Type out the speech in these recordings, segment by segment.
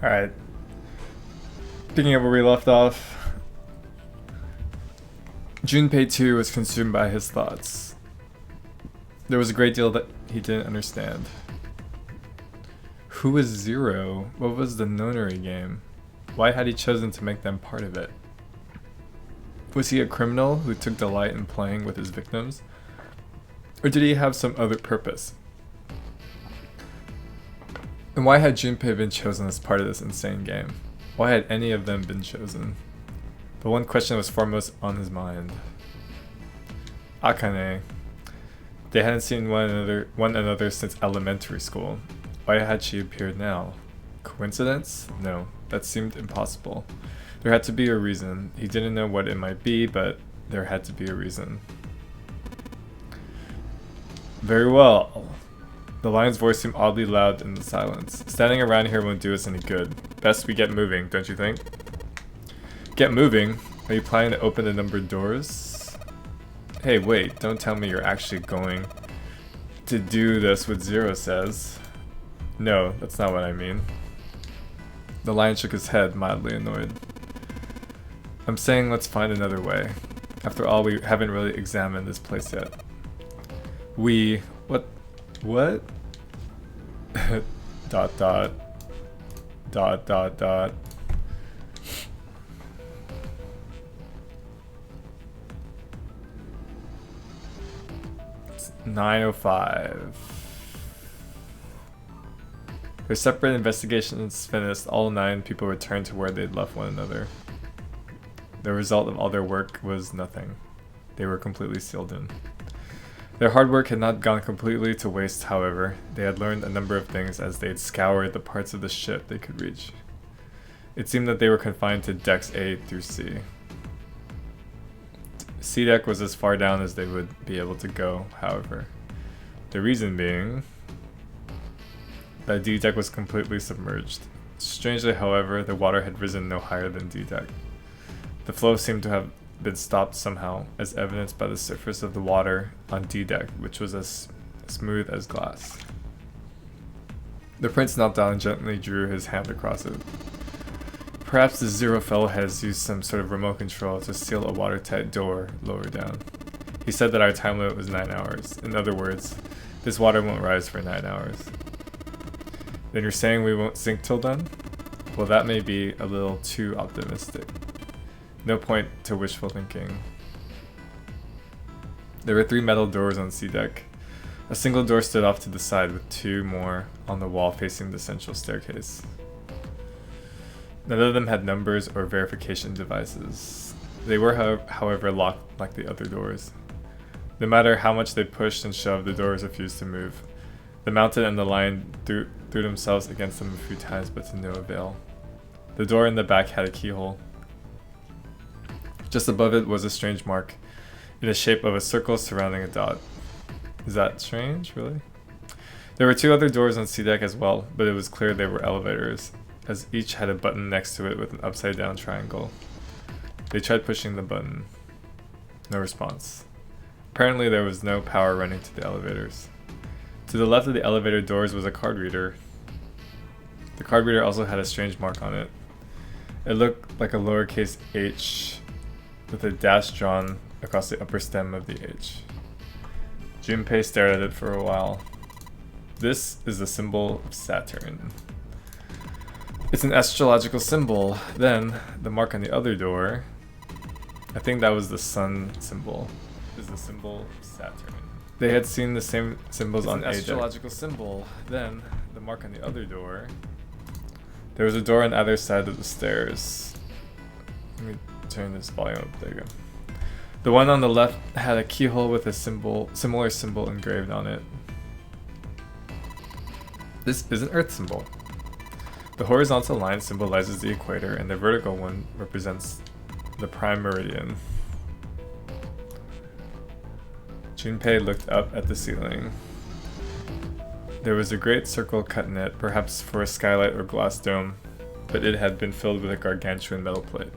Alright. Picking up where we left off. Junpei too was consumed by his thoughts. There was a great deal that he didn't understand. Who was Zero? What was the nonary game? Why had he chosen to make them part of it? Was he a criminal who took delight in playing with his victims? Or did he have some other purpose? And why had Junpei been chosen as part of this insane game? Why had any of them been chosen? But one question was foremost on his mind. Akane. They hadn't seen one another since elementary school. Why had she appeared now? Coincidence? No, that seemed impossible. There had to be a reason. He didn't know what it might be, but there had to be a reason. Very well. The lion's voice seemed oddly loud in the silence. Standing around here won't do us any good. Best we get moving, don't you think? Get moving? Are you planning to open the numbered doors? Hey, wait, don't tell me you're actually going to do this what Zero says. No, that's not what I mean. The lion shook his head, mildly annoyed. I'm saying let's find another way. After all, we haven't really examined this place yet. What? dot dot. Dot dot dot. It's 9:05. Their separate investigations finished, all 9 people returned to where they'd left one another. The result of all their work was nothing. They were completely sealed in. Their hard work had not gone completely to waste, however. They had learned a number of things as they had scoured the parts of the ship they could reach. It seemed that they were confined to decks A through C. C deck was as far down as they would be able to go, however. The reason being that D deck was completely submerged. Strangely, however, the water had risen no higher than D deck. The flow seemed to have been stopped somehow, as evidenced by the surface of the water on D deck, which was as smooth as glass. The prince knelt down and gently drew his hand across it. Perhaps the Zero fellow has used some sort of remote control to seal a watertight door lower down. He said that our time limit was 9 hours. In other words, this water won't rise for 9 hours. Then you're saying we won't sink till then? Well, that may be a little too optimistic. No point to wishful thinking. There were 3 metal doors on C deck. A single door stood off to the side with 2 more on the wall facing the central staircase. None of them had numbers or verification devices. They were, however, locked like the other doors. No matter how much they pushed and shoved, the doors refused to move. The mountain and the lion threw themselves against them a few times, but to no avail. The door in the back had a keyhole. Just above it was a strange mark, in the shape of a circle surrounding a dot. Is that strange, really? There were 2 other doors on C deck as well, but it was clear they were elevators, as each had a button next to it with an upside down triangle. They tried pushing the button. No response. Apparently there was no power running to the elevators. To the left of the elevator doors was a card reader. The card reader also had a strange mark on it. It looked like a lowercase h with a dash drawn across the upper stem of the H. Junpei stared at it for a while. This is the symbol of Saturn. It's an astrological symbol. Then, the mark on the other door, I think that was the sun symbol, is the symbol of Saturn. They had seen the same symbols on A deck. It's an astrological symbol. Then, the mark on the other door, there was a door on either side of the stairs. Let me turn this volume up. There you go. The one on the left had a keyhole with a similar symbol engraved on it. This is an Earth symbol. The horizontal line symbolizes the equator, and the vertical one represents the prime meridian. Junpei looked up at the ceiling. There was a great circle cut in it, perhaps for a skylight or glass dome, but it had been filled with a gargantuan metal plate.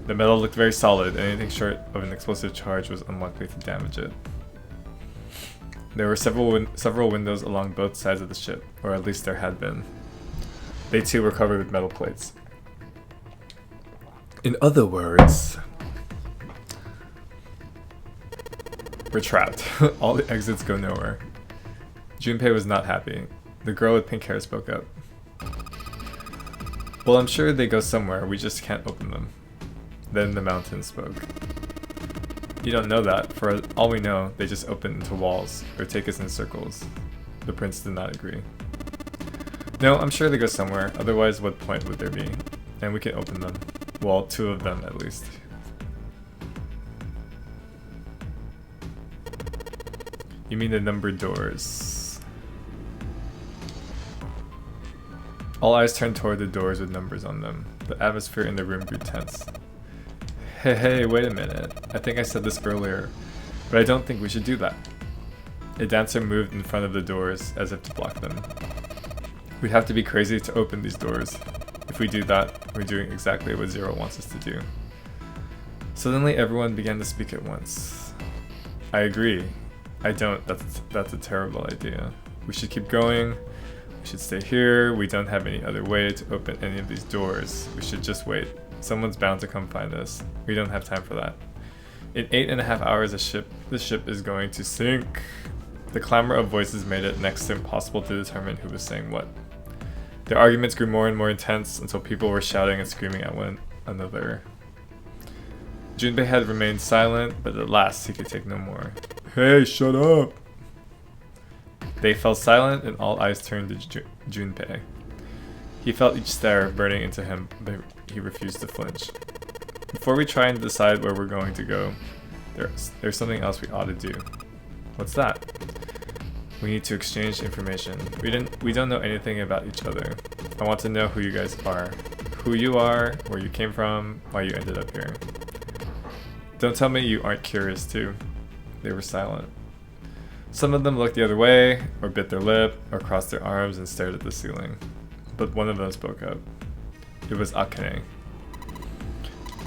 The metal looked very solid, and anything short of an explosive charge was unlikely to damage it. There were several windows along both sides of the ship, or at least there had been. They too were covered with metal plates. In other words, we're trapped. All the exits go nowhere. Junpei was not happy. The girl with pink hair spoke up. Well, I'm sure they go somewhere, we just can't open them. Then the mountain spoke. You don't know that. For all we know, they just open into walls, or take us in circles. The prince did not agree. No, I'm sure they go somewhere, otherwise what point would there be? And we can open them. Well, 2 of them at least. You mean the numbered doors? All eyes turned toward the doors with numbers on them. The atmosphere in the room grew tense. Hey, wait a minute. I think I said this earlier, but I don't think we should do that. A dancer moved in front of the doors as if to block them. We'd have to be crazy to open these doors. If we do that, we're doing exactly what Zero wants us to do. Suddenly everyone began to speak at once. I agree. I don't. That's a terrible idea. We should keep going. We should stay here. We don't have any other way to open any of these doors. We should just wait. Someone's bound to come find us. We don't have time for that. In 8.5 hours, the ship is going to sink. The clamor of voices made it next to impossible to determine who was saying what. The arguments grew more and more intense until people were shouting and screaming at one another. Junpei had remained silent, but at last he could take no more. Hey, shut up! They fell silent and all eyes turned to Junpei. He felt each stare burning into him, but he refused to flinch. Before we try and decide where we're going to go, there's something else we ought to do. What's that? We need to exchange information. We don't know anything about each other. I want to know who you guys are. Who you are, where you came from, why you ended up here. Don't tell me you aren't curious too. They were silent. Some of them looked the other way, or bit their lip, or crossed their arms and stared at the ceiling. But one of them spoke up. It was Akane.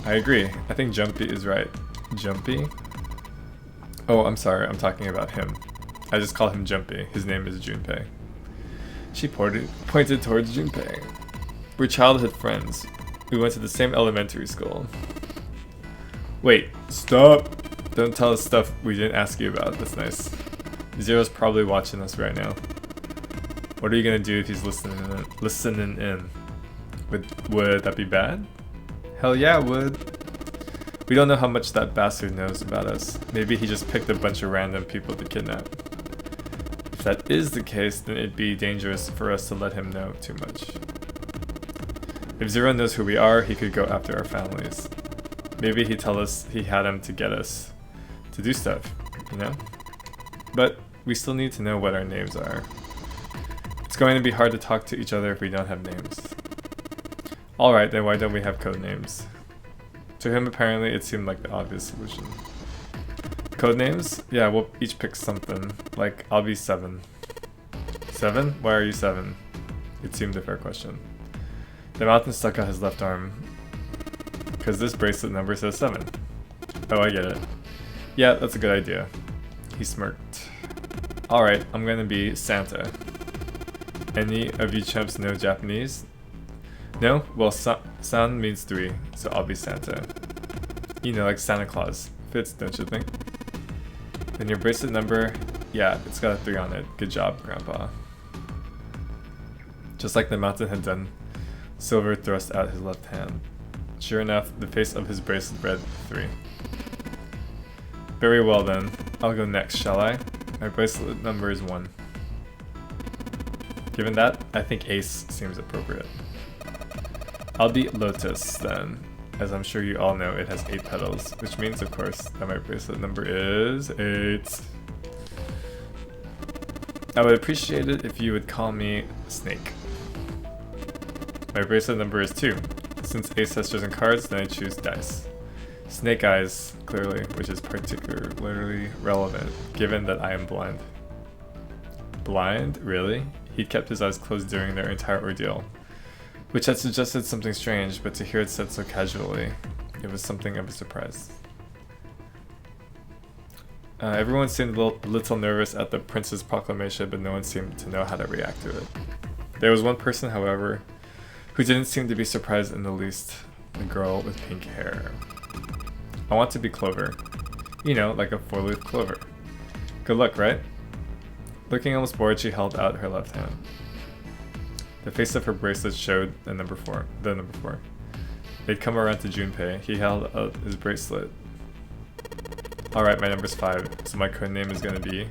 I agree. I think Jumpy is right. Jumpy? Oh, I'm sorry. I'm talking about him. I just call him Jumpy. His name is Junpei. She pointed towards Junpei. We're childhood friends. We went to the same elementary school. Wait, stop! Don't tell us stuff we didn't ask you about. That's nice. Zero's probably watching us right now. What are you gonna do if he's listening in? Would that be bad? Hell yeah, it would. We don't know how much that bastard knows about us. Maybe he just picked a bunch of random people to kidnap. If that is the case, then it'd be dangerous for us to let him know too much. If Zero knows who we are, he could go after our families. Maybe he'd tell us he had him to get us to do stuff, you know? But we still need to know what our names are. It's going to be hard to talk to each other if we don't have names. Alright, then why don't we have code names? To him, apparently, it seemed like the obvious solution. Code names? Yeah, we'll each pick something. Like, I'll be 7. 7? Why are you 7? It seemed a fair question. The mountain stuck out his left arm. Because this bracelet number says 7. Oh, I get it. Yeah, that's a good idea. He smirked. Alright, I'm gonna be Santa. Any of you chumps know Japanese? No? Well, san means 3, so I'll be Santa. You know, like Santa Claus. Fits, don't you think? Then your bracelet number, yeah, it's got a 3 on it. Good job, Grandpa. Just like the mountain had done, Silver thrust out his left hand. Sure enough, the face of his bracelet read 3. Very well then, I'll go next, shall I? My bracelet number is 1. Given that, I think Ace seems appropriate. I'll be Lotus then. As I'm sure you all know, it has 8 petals, which means, of course, that my bracelet number is 8. I would appreciate it if you would call me Snake. My bracelet number is 2. Since Ace has chosen cards, then I choose dice. Snake Eyes, clearly, which is particularly relevant, given that I am blind. Blind? Really? He'd kept his eyes closed during their entire ordeal, which had suggested something strange, but to hear it said so casually, it was something of a surprise. Everyone seemed a little nervous at the prince's proclamation, but no one seemed to know how to react to it. There was one person, however, who didn't seem to be surprised in the least. The girl with pink hair. I want to be Clover. You know, like a four-leaf clover. Good luck, right? Looking almost bored, she held out her left hand. The face of her bracelet showed the number 4. They'd come around to Junpei. He held out his bracelet. Alright, my number's 5, so my code name is gonna be...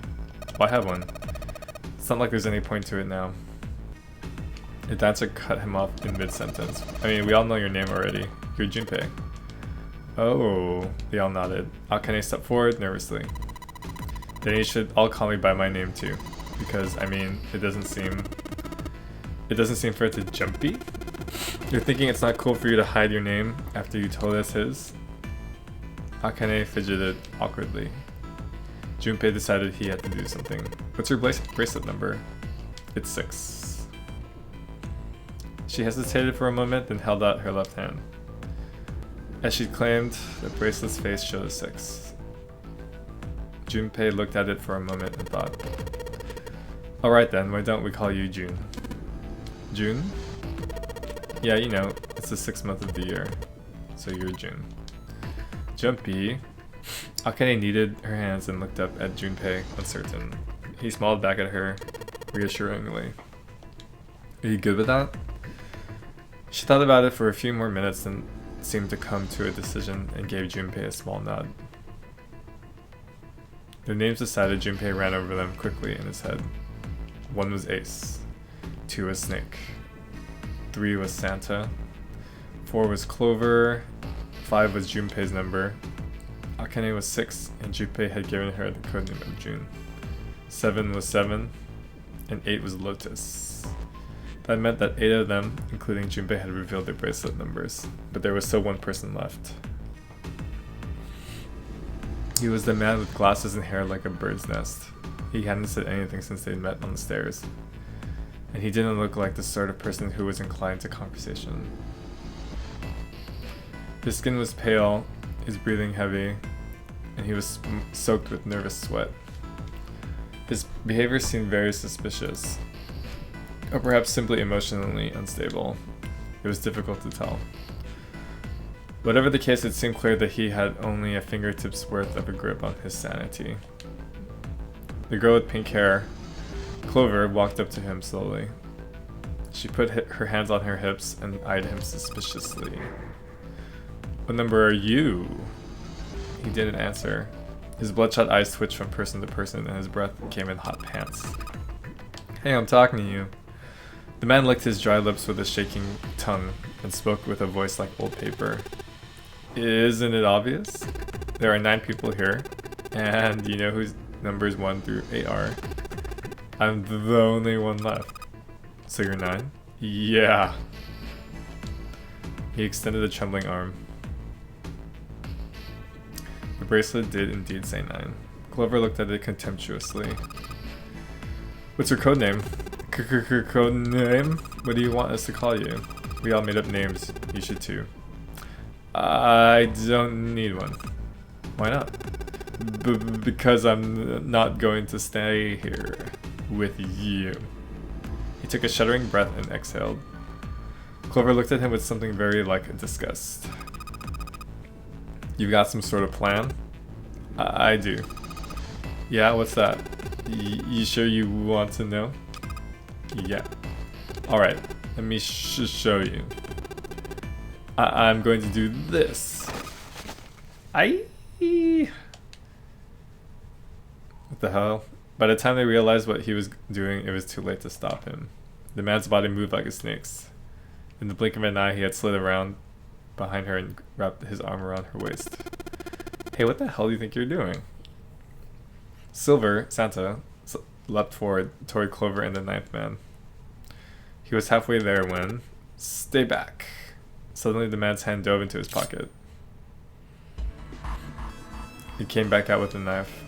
Well, I have one. It's not like there's any point to it now. The dancer cut him off in mid-sentence. I mean, we all know your name already. You're Junpei. Oh, they all nodded. Akane stepped forward nervously. Then you should all call me by my name too. Because, I mean, it doesn't seem fair to Jumpy. You're thinking it's not cool for you to hide your name after you told us his? Akane fidgeted awkwardly. Junpei decided he had to do something. What's your bracelet number? It's 6. She hesitated for a moment, then held out her left hand. As she claimed, the bracelet's face showed a 6. Junpei looked at it for a moment and thought, alright then, why don't we call you June? June? Yeah, you know, it's the 6th month of the year, so you're June. Jumpy. Akane kneaded her hands and looked up at Junpei, uncertain. He smiled back at her, reassuringly. Are you good with that? She thought about it for a few more minutes and seemed to come to a decision and gave Junpei a small nod. Their names decided, Junpei ran over them quickly in his head. 1 was Ace, 2 was Snake, 3 was Santa, 4 was Clover, 5 was Junpei's number, Akane was 6, and Junpei had given her the codename of June. 7 was 7, and 8 was Lotus. That meant that 8 of them, including Junpei, had revealed their bracelet numbers, but there was still one person left. He was the man with glasses and hair like a bird's nest. He hadn't said anything since they'd met on the stairs, and he didn't look like the sort of person who was inclined to conversation. His skin was pale, his breathing heavy, and he was soaked with nervous sweat. His behavior seemed very suspicious, or perhaps simply emotionally unstable. It was difficult to tell. Whatever the case, it seemed clear that he had only a fingertip's worth of a grip on his sanity. The girl with pink hair, Clover, walked up to him slowly. She put her hands on her hips and eyed him suspiciously. What number are you? He didn't answer. His bloodshot eyes twitched from person to person and his breath came in hot pants. Hey, I'm talking to you. The man licked his dry lips with a shaking tongue and spoke with a voice like old paper. Isn't it obvious? There are 9 people here, and you know whose numbers 1 through 8 are. I'm the only one left. So you're 9? Yeah. He extended a trembling arm. The bracelet did indeed say 9. Clover looked at it contemptuously. What's your code name? Code name? What do you want us to call you? We all made up names. You should too. I don't need one. Why not? Because I'm not going to stay here with you. He took a shuddering breath and exhaled. Clover looked at him with something very like disgust. You've got some sort of plan? I do. Yeah, what's that? You sure you want to know? Yeah. Alright, let me show you. I'm going to do this. What the hell? By the time they realized what he was doing, it was too late to stop him. The man's body moved like a snake's. In the blink of an eye, he had slid around behind her and wrapped his arm around her waist. Hey, what the hell do you think you're doing? Silver, Santa, leapt forward toward Clover and the 9th man. He was halfway there when... Stay back. Suddenly the man's hand dove into his pocket. He came back out with a knife.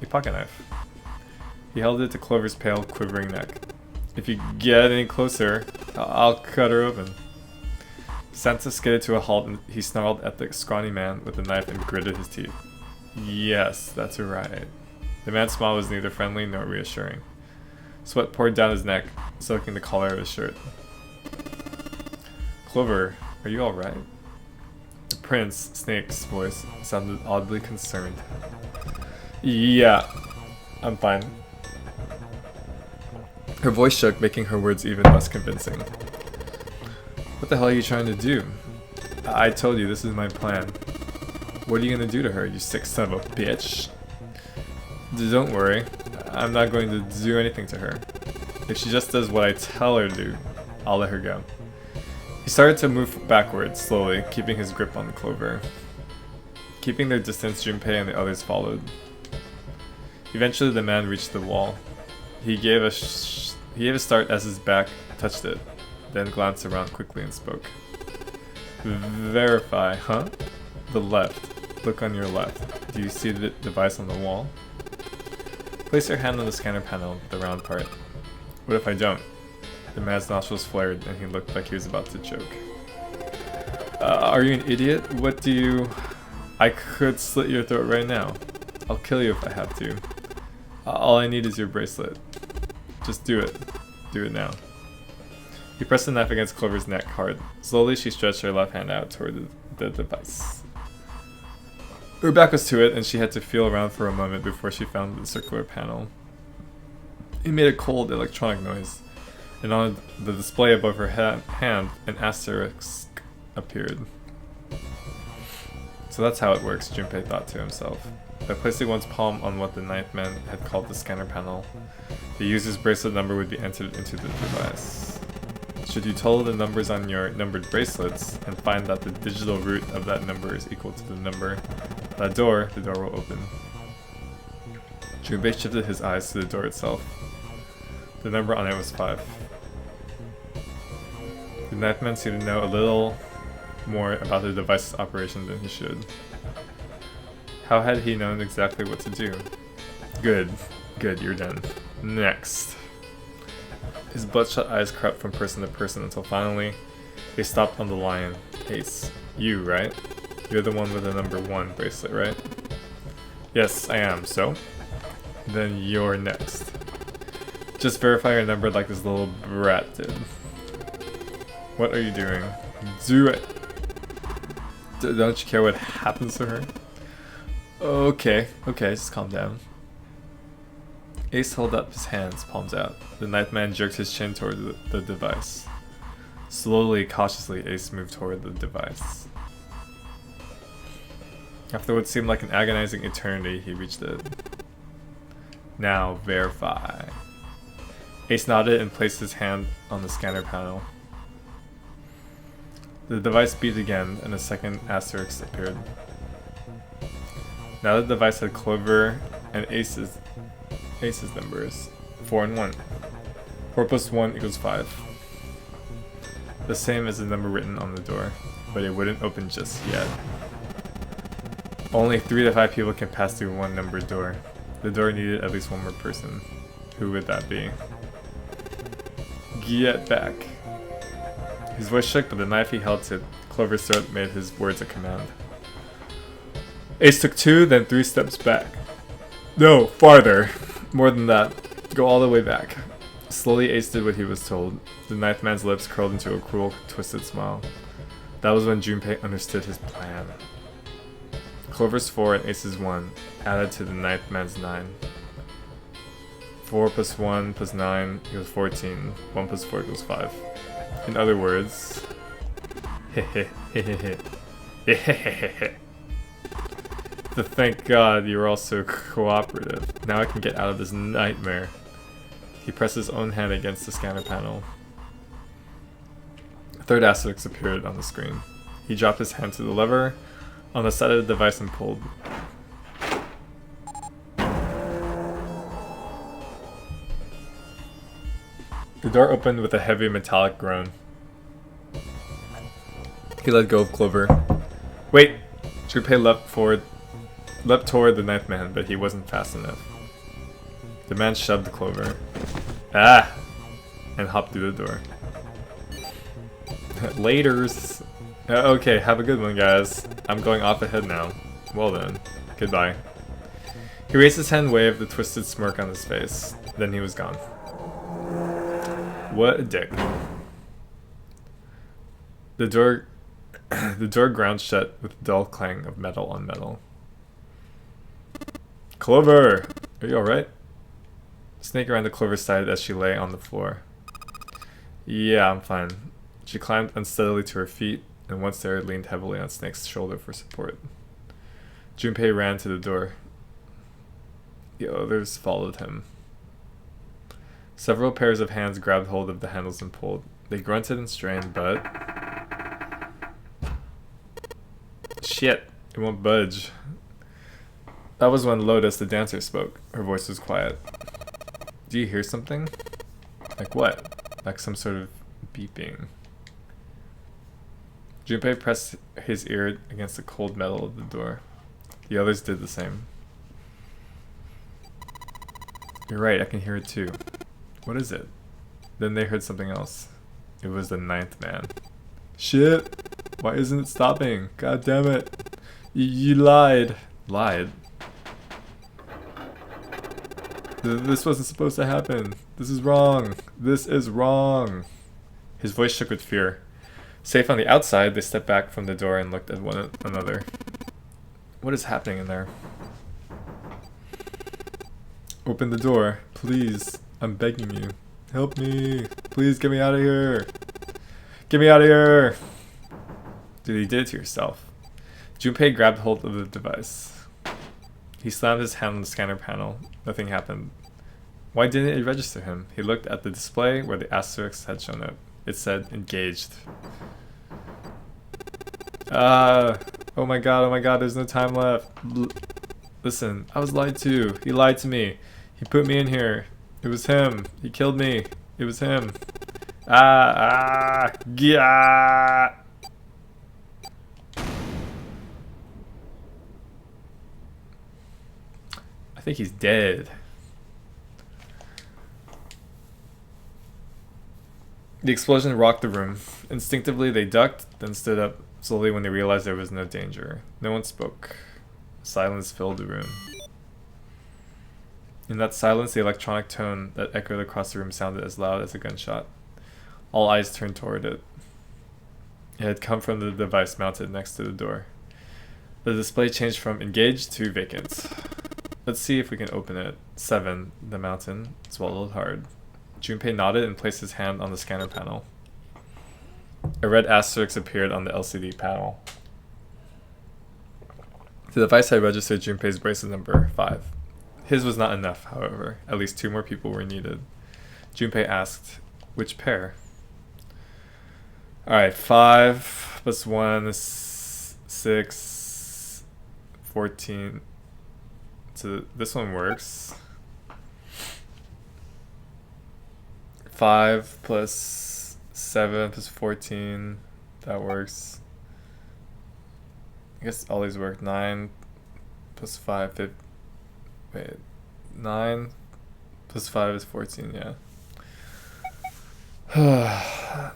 A pocket knife. He held it to Clover's pale, quivering neck. If you get any closer, I'll cut her open. Santa skidded to a halt and he snarled at the scrawny man with the knife and gritted his teeth. Yes, that's right. The man's smile was neither friendly nor reassuring. Sweat poured down his neck, soaking the collar of his shirt. Clover, are you alright? The prince, Snake's voice sounded oddly concerned. Yeah, I'm fine. Her voice shook, making her words even less convincing. What the hell are you trying to do? I told you, this is my plan. What are you gonna do to her, you sick son of a bitch? Don't worry, I'm not going to do anything to her. If she just does what I tell her to do, I'll let her go. He started to move backwards, slowly, keeping his grip on Clover. Keeping their distance, Junpei and the others followed. Eventually the man reached the wall. He gave a start as his back touched it, then glanced around quickly and spoke. Verify, huh? The left. Look on your left. Do you see the device on the wall? Place your hand on the scanner panel, the round part. What if I don't? The man's nostrils flared and he looked like he was about to choke. Are you an idiot? What do you... I could slit your throat right now. I'll kill you if I have to. All I need is your bracelet. Just do it. Do it now. He pressed the knife against Clover's neck hard. Slowly, she stretched her left hand out toward the device. Her back was to it, and she had to feel around for a moment before she found the circular panel. It made a cold electronic noise, and on the display above her hand, an asterisk appeared. So that's how it works, Junpei thought to himself. By placing one's palm on what the ninth man had called the scanner panel, the user's bracelet number would be entered into the device. Should you total the numbers on your numbered bracelets and find that the digital root of that number is equal to the number of that door, the door will open. Junpei shifted his eyes to the door itself. The number on it was 5. The ninth man seemed to know a little more about the device's operation than he should. How had he known exactly what to do? Good. Good, you're done. Next. His bloodshot eyes crept from person to person until finally they stopped on the lion. Ace. You, right? You're the one with the number 1 bracelet, right? Yes, I am. So? Then you're next. Just verify your number like this little brat did. What are you doing? Do it! Don't you care what happens to her? Okay, just calm down. Ace held up his hands, palms out. The ninth man jerked his chin toward the device. Slowly, cautiously, Ace moved toward the device. After what seemed like an agonizing eternity, he reached it. Now, verify. Ace nodded and placed his hand on the scanner panel. The device beeped again, and a second asterisk appeared. Now the device had Clover and Ace's numbers. 4 and 1. 4 plus 1 equals 5. The same as the number written on the door, but it wouldn't open just yet. Only 3 to 5 people can pass through one numbered door. The door needed at least one more person. Who would that be? Get back. His voice shook, but the knife he held to Clover's throat made his words a command. Ace took 2, then 3 steps back. No, farther. More than that. Go all the way back. Slowly, Ace did what he was told. The ninth man's lips curled into a cruel, twisted smile. That was when Junpei understood his plan. Clover's 4 and Ace's 1 added to the ninth man's 9. 4 plus 1 plus 9 equals 14. 1 plus 4 equals 5. In other words... Thank God you were all so cooperative. Now I can get out of this nightmare. He pressed his own hand against the scanner panel. A third asterisk appeared on the screen. He dropped his hand to the lever on the side of the device and pulled. The door opened with a heavy metallic groan. He let go of Clover. Wait! Junpei leapt toward the ninth man, but he wasn't fast enough. The man shoved Clover. Ah! And hopped through the door. Laters! Okay, have a good one, guys. I'm going off ahead now. Well then, goodbye. He raised his hand and waved, the twisted smirk on his face. Then he was gone. What a dick. The door the door ground shut with a dull clang of metal on metal. Clover! Are you alright? Snake ran to Clover's side as she lay on the floor. Yeah, I'm fine. She climbed unsteadily to her feet, and once there leaned heavily on Snake's shoulder for support. Junpei ran to the door. The others followed him. Several pairs of hands grabbed hold of the handles and pulled. They grunted and strained, but... shit, it won't budge. That was when Lotus, the dancer, spoke. Her voice was quiet. Do you hear something? Like what? Like some sort of beeping. Junpei pressed his ear against the cold metal of the door. The others did the same. You're right, I can hear it too. What is it? Then they heard something else. It was the ninth man. Shit! Why isn't it stopping? God damn it! You lied. Lied? This wasn't supposed to happen. This is wrong. This is wrong. His voice shook with fear. Safe on the outside, they stepped back from the door and looked at one another. What is happening in there? Open the door, please. I'm begging you. Help me. Please get me out of here. Get me out of here. Dude, you did it to yourself. Junpei grabbed hold of the device. He slammed his hand on the scanner panel. Nothing happened. Why didn't it register him? He looked at the display where the asterisk had shown up. It said engaged. Oh my god, there's no time left. Listen, I was lied to. He lied to me. He put me in here. It was him. He killed me. It was him. Yeah. I think he's dead. The explosion rocked the room. Instinctively, they ducked, then stood up slowly when they realized there was no danger. No one spoke. Silence filled the room. In that silence, the electronic tone that echoed across the room sounded as loud as a gunshot. All eyes turned toward it. It had come from the device mounted next to the door. The display changed from engaged to vacant. Let's see if we can open it. 7. The mountain swallowed hard. Junpei nodded and placed his hand on the scanner panel. A red asterisk appeared on the LCD panel. The device had registered Junpei's bracelet number 5. His was not enough, however. At least 2 more people were needed. Junpei asked, which pair? Alright, 5 plus 1 is 6, 14. So this one works. 5 plus 7 plus 14. That works. I guess all these work. 9 plus 5. 15. Wait. 9 plus 5 is 14, yeah. Let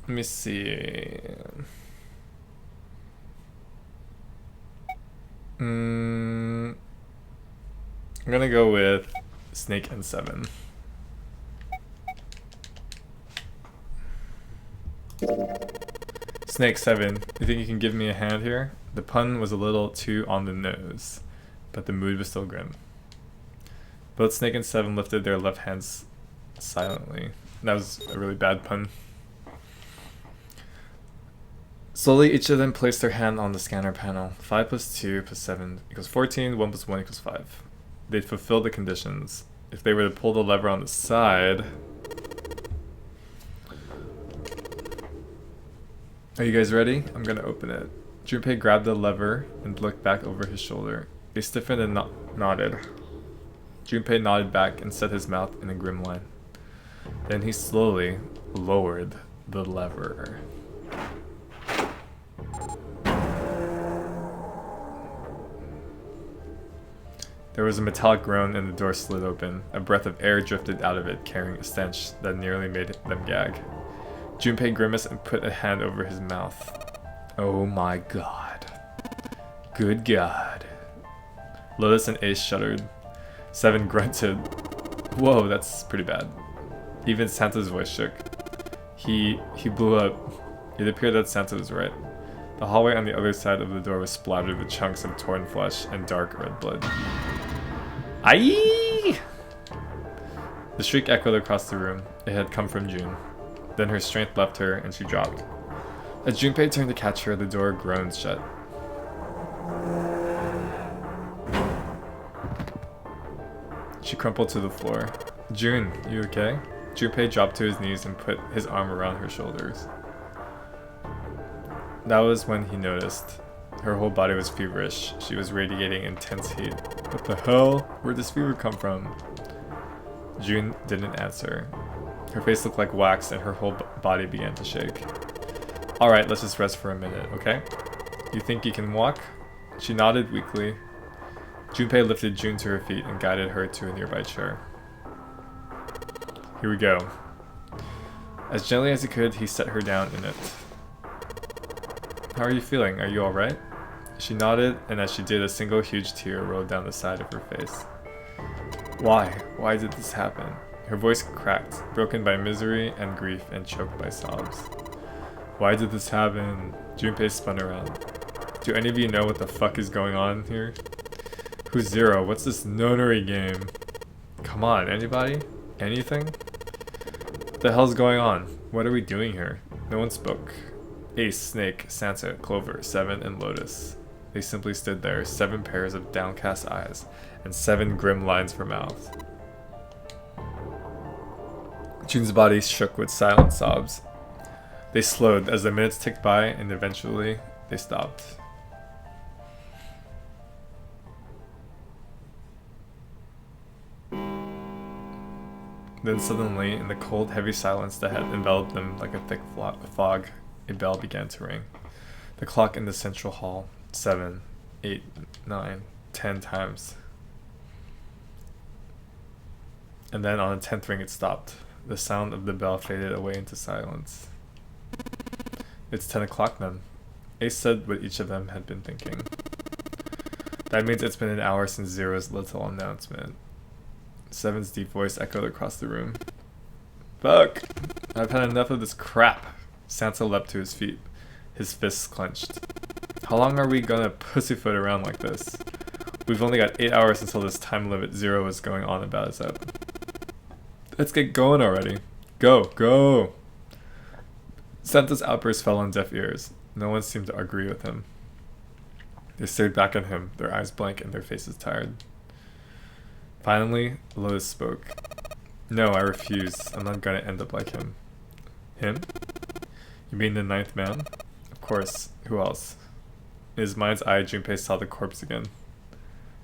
me see. I'm gonna go with Snake and 7. Snake 7, you think you can give me a hand here? The pun was a little too on the nose, but the mood was still grim. Both Snake and 7 lifted their left hands silently. That was a really bad pun. Slowly, each of them placed their hand on the scanner panel. 5 plus 2 plus 7 equals 14, 1 plus 1 equals 5. They'd fulfilled the conditions. If they were to pull the lever on the side... Are you guys ready? I'm gonna open it. Junpei grabbed the lever and looked back over his shoulder. They stiffened and nodded. Junpei nodded back and set his mouth in a grim line. Then he slowly lowered the lever. There was a metallic groan and the door slid open. A breath of air drifted out of it, carrying a stench that nearly made them gag. Junpei grimaced and put a hand over his mouth. Oh my god. Good god. Lotus and Ace shuddered. 7 grunted. Whoa, that's pretty bad. Even Santa's voice shook. He blew up. It appeared that Santa was right. The hallway on the other side of the door was splattered with chunks of torn flesh and dark red blood. Aye! The shriek echoed across the room. It had come from June. Then her strength left her and she dropped. As Junpei turned to catch her, the door groaned shut. She crumpled to the floor. June, you okay? Junpei dropped to his knees and put his arm around her shoulders. That was when he noticed. Her whole body was feverish. She was radiating intense heat. What the hell? Where'd this fever come from? June didn't answer. Her face looked like wax and her whole body began to shake. Alright, let's just rest for a minute, okay? You think you can walk? She nodded weakly. Junpei lifted June to her feet and guided her to a nearby chair. Here we go. As gently as he could, he set her down in it. How are you feeling? Are you alright? She nodded, and as she did, a single huge tear rolled down the side of her face. Why? Why did this happen? Her voice cracked, broken by misery and grief and choked by sobs. Why did this happen? Junpei spun around. Do any of you know what the fuck is going on here? Who's Zero? What's this nonary game? Come on, anybody? Anything? What the hell's going on? What are we doing here? No one spoke. Ace, Snake, Santa, Clover, Seven, and Lotus. They simply stood there, 7 pairs of downcast eyes, and 7 grim lines for mouths. June's body shook with silent sobs. They slowed as the minutes ticked by, and eventually, they stopped. Then suddenly, in the cold, heavy silence that had enveloped them like a thick fog, a bell began to ring. The clock in the central hall, 7, 8, 9, 10 times. And then on the 10th ring it stopped. The sound of the bell faded away into silence. It's 10 o'clock then. Ace said what each of them had been thinking. That means it's been an hour since Zero's little announcement. Seven's deep voice echoed across the room. Fuck! I've had enough of this crap. Santa leapt to his feet, his fists clenched. How long are we gonna pussyfoot around like this? We've only got 8 hours until this time limit Zero is going on about us up. Let's get going already. Go, go! Santa's outburst fell on deaf ears. No one seemed to agree with him. They stared back at him, their eyes blank and their faces tired. Finally, Lotus spoke. No, I refuse. I'm not gonna end up like him. Him? You mean the 9th man? Of course. Who else? In his mind's eye, Junpei saw the corpse again.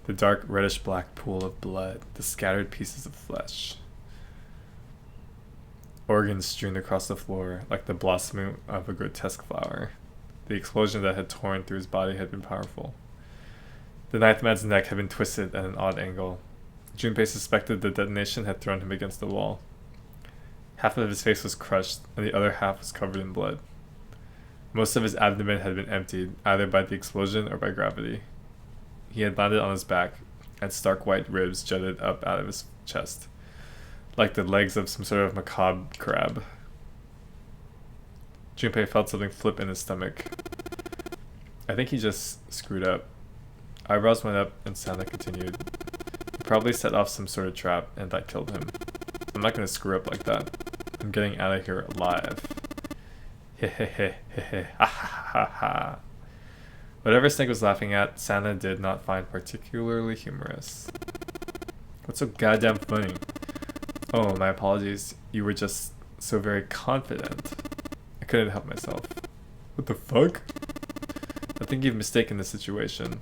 The dark, reddish-black pool of blood, the scattered pieces of flesh. Organs strewn across the floor, like the blossoming of a grotesque flower. The explosion that had torn through his body had been powerful. The 9th man's neck had been twisted at an odd angle. Junpei suspected the detonation had thrown him against the wall. Half of his face was crushed, and the other half was covered in blood. Most of his abdomen had been emptied, either by the explosion or by gravity. He had landed on his back, and stark white ribs jutted up out of his chest, like the legs of some sort of macabre crab. Junpei felt something flip in his stomach. I think he just screwed up. Eyebrows went up, and Santa continued. He probably set off some sort of trap, and that killed him. I'm not gonna screw up like that. I'm getting out of here alive. Hehehehe, ha ha ha ha. Whatever Snake was laughing at, Santa did not find particularly humorous. What's so goddamn funny? Oh, my apologies. You were just so very confident. I couldn't help myself. What the fuck? I think you've mistaken the situation.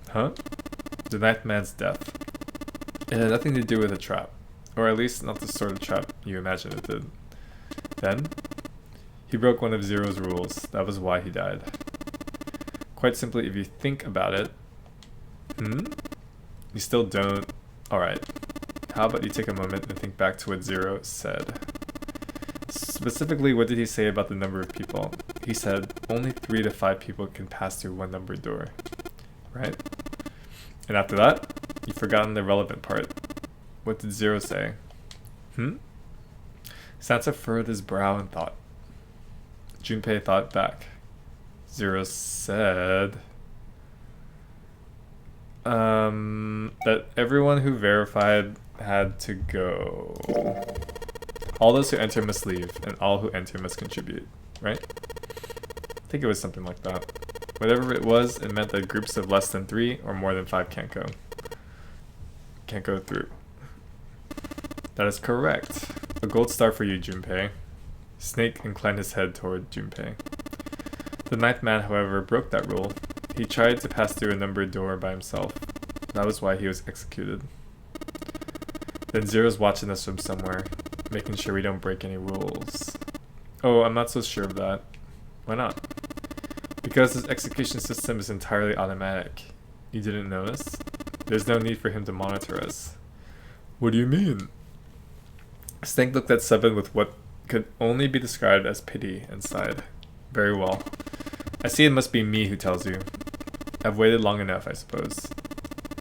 Huh? The 9th man's death. It had nothing to do with a trap. Or at least not the sort of trap you imagine it did. Then, he broke one of Zero's rules. That was why he died. Quite simply, if you think about it... You still don't... Alright. How about you take a moment and think back to what Zero said. Specifically, what did he say about the number of people? He said, only 3 to 5 people can pass through one numbered door. Right? And after that, you've forgotten the relevant part. What did Zero say? Santa furrowed his brow and thought. Junpei thought back. Zero said that everyone who verified had to go. All those who enter must leave, and all who enter must contribute, right? I think it was something like that. Whatever it was, it meant that groups of less than 3 or more than 5 can't go through. That is correct. A gold star for you, Junpei. Snake inclined his head toward Junpei. The 9th man, however, broke that rule. He tried to pass through a numbered door by himself. That was why he was executed. Then Zero's watching us from somewhere, making sure we don't break any rules. Oh, I'm not so sure of that. Why not? Because his execution system is entirely automatic. You didn't notice? There's no need for him to monitor us. What do you mean? Snake looked at Seven with what could only be described as pity and sighed. Very well. I see it must be me who tells you. I've waited long enough, I suppose.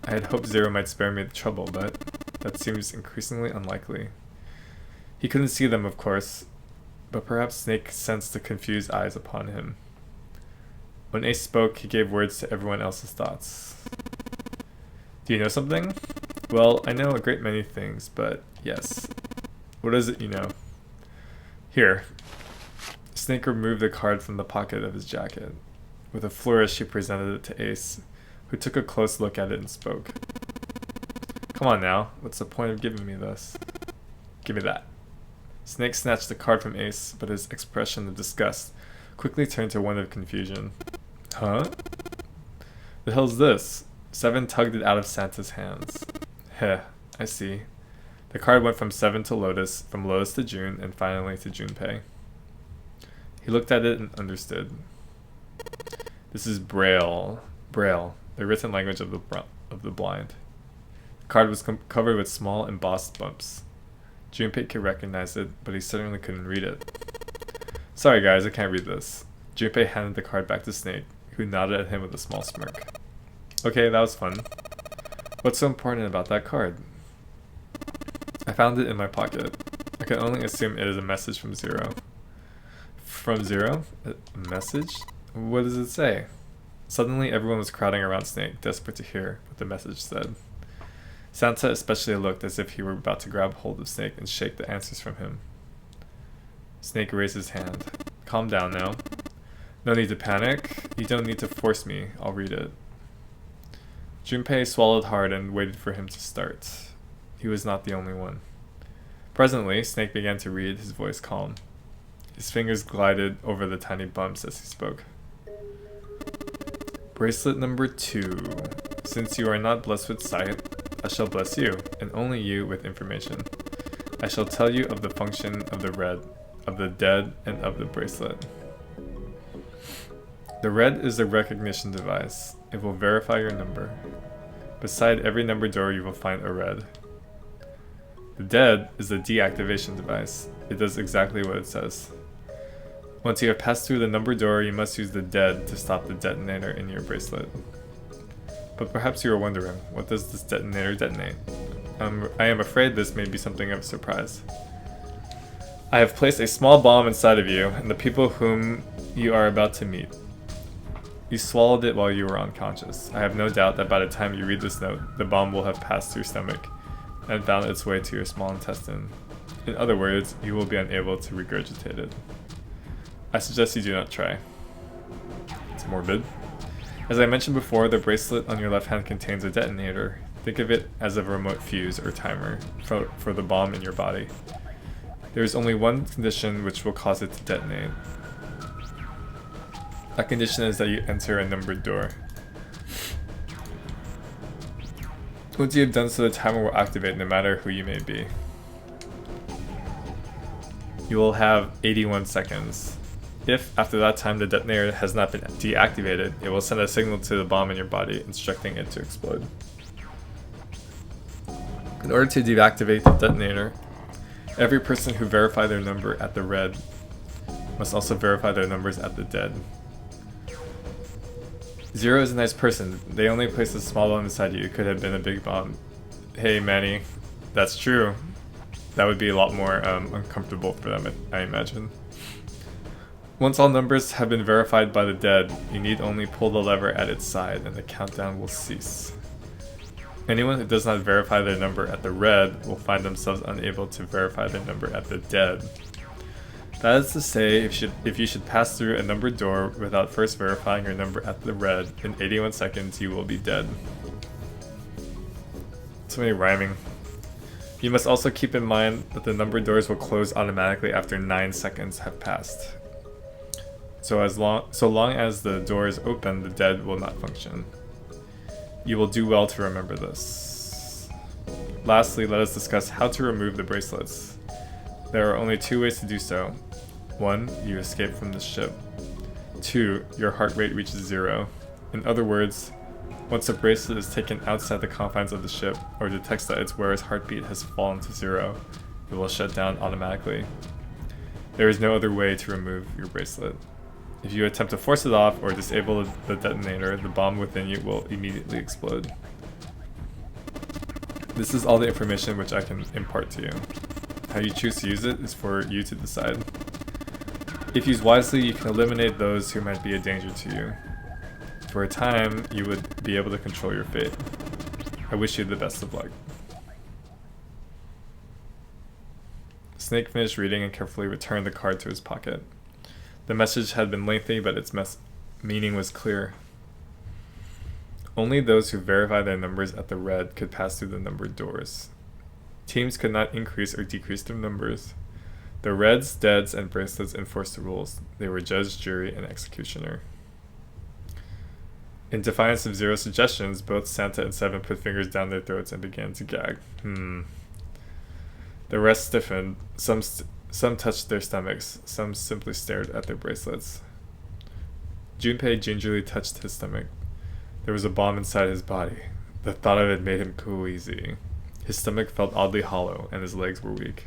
I had hoped Zero might spare me the trouble, but that seems increasingly unlikely. He couldn't see them, of course, but perhaps Snake sensed the confused eyes upon him. When Ace spoke, he gave words to everyone else's thoughts. Do you know something? Well, I know a great many things, but yes. What is it you know? Here. Snake removed the card from the pocket of his jacket. With a flourish, he presented it to Ace, who took a close look at it and spoke. Come on now, what's the point of giving me this? Give me that. Snake snatched the card from Ace, but his expression of disgust quickly turned to one of confusion. Huh? The hell's this? Seven tugged it out of Santa's hands. Heh, I see. The card went from Seven to Lotus, from Lotus to June, and finally to Junpei. He looked at it and understood. This is Braille. Braille, the written language of the blind. The card was covered with small embossed bumps. Junpei could recognize it, but he certainly couldn't read it. Sorry guys, I can't read this. Junpei handed the card back to Snake, who nodded at him with a small smirk. Okay, that was fun. What's so important about that card? I found it in my pocket. I can only assume it is a message from Zero. From Zero? A message? What does it say? Suddenly everyone was crowding around Snake, desperate to hear what the message said. Santa especially looked as if he were about to grab hold of Snake and shake the answers from him. Snake raised his hand. Calm down now. No need to panic. You don't need to force me. I'll read it. Junpei swallowed hard and waited for him to start. He was not the only one. Presently, Snake began to read, his voice calm. His fingers glided over the tiny bumps as he spoke. Bracelet number 2. Since you are not blessed with sight, I shall bless you, and only you, with information. I shall tell you of the function of the red, of the dead, and of the bracelet. The red is a recognition device. It will verify your number. Beside every number door you will find a red. The dead is a deactivation device. It does exactly what it says. Once you have passed through the number door, you must use the dead to stop the detonator in your bracelet. But perhaps you are wondering, what does this detonator detonate? I am afraid this may be something of a surprise. I have placed a small bomb inside of you and the people whom you are about to meet. You swallowed it while you were unconscious. I have no doubt that by the time you read this note, the bomb will have passed through your stomach and found its way to your small intestine. In other words, you will be unable to regurgitate it. I suggest you do not try. It's morbid. As I mentioned before, the bracelet on your left hand contains a detonator. Think of it as a remote fuse or timer for the bomb in your body. There is only one condition which will cause it to detonate. That condition is that you enter a numbered door. Once you have done so, the timer will activate no matter who you may be. You will have 81 seconds. If, after that time, the detonator has not been deactivated, it will send a signal to the bomb in your body, instructing it to explode. In order to deactivate the detonator, every person who verified their number at the red must also verify their numbers at the dead. Zero is a nice person. They only placed a small bomb inside you. It could have been a big bomb. Hey, Manny, that's true. That would be a lot more uncomfortable for them, I imagine. Once all numbers have been verified by the dead, you need only pull the lever at its side and the countdown will cease. Anyone who does not verify their number at the red will find themselves unable to verify their number at the dead. That is to say, if you should pass through a numbered door without first verifying your number at the red, in 81 seconds you will be dead. So many rhyming. You must also keep in mind that the numbered doors will close automatically after 9 seconds have passed. So long as the door is open, the dead will not function. You will do well to remember this. Lastly, let us discuss how to remove the bracelets. There are only 2 ways to do so. 1. You escape from the ship. 2. Your heart rate reaches 0. In other words, once a bracelet is taken outside the confines of the ship, or detects that its wearer's heartbeat has fallen to 0, it will shut down automatically. There is no other way to remove your bracelet. If you attempt to force it off or disable the detonator, the bomb within you will immediately explode. This is all the information which I can impart to you. How you choose to use it is for you to decide. If used wisely, you can eliminate those who might be a danger to you. For a time, you would be able to control your fate. I wish you the best of luck. Snake finished reading and carefully returned the card to his pocket. The message had been lengthy, but its meaning was clear. Only those who verify their numbers at the red could pass through the numbered doors. Teams could not increase or decrease their numbers. The reds, deads, and bracelets enforced the rules. They were judge, jury, and executioner. In defiance of Zero's suggestions, both Santa and Seven put fingers down their throats and began to gag. The rest stiffened. Some touched their stomachs, some simply stared at their bracelets. Junpei gingerly touched his stomach. There was a bomb inside his body. The thought of it made him queasy. His stomach felt oddly hollow, and his legs were weak.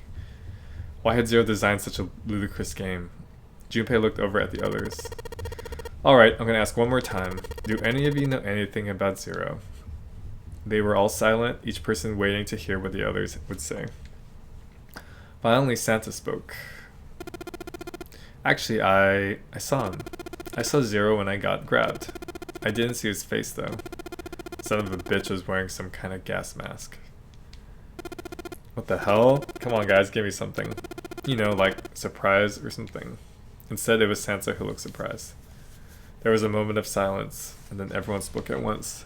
Why had Zero designed such a ludicrous game? Junpei looked over at the others. Alright, I'm gonna ask one more time. Do any of you know anything about Zero? They were all silent, each person waiting to hear what the others would say. Finally, Santa spoke. Actually, I saw him. I saw Zero when I got grabbed. I didn't see his face, though. Son of a bitch was wearing some kind of gas mask. What the hell? Come on, guys, give me something. You know, like surprise or something. Instead, it was Santa who looked surprised. There was a moment of silence, and then everyone spoke at once.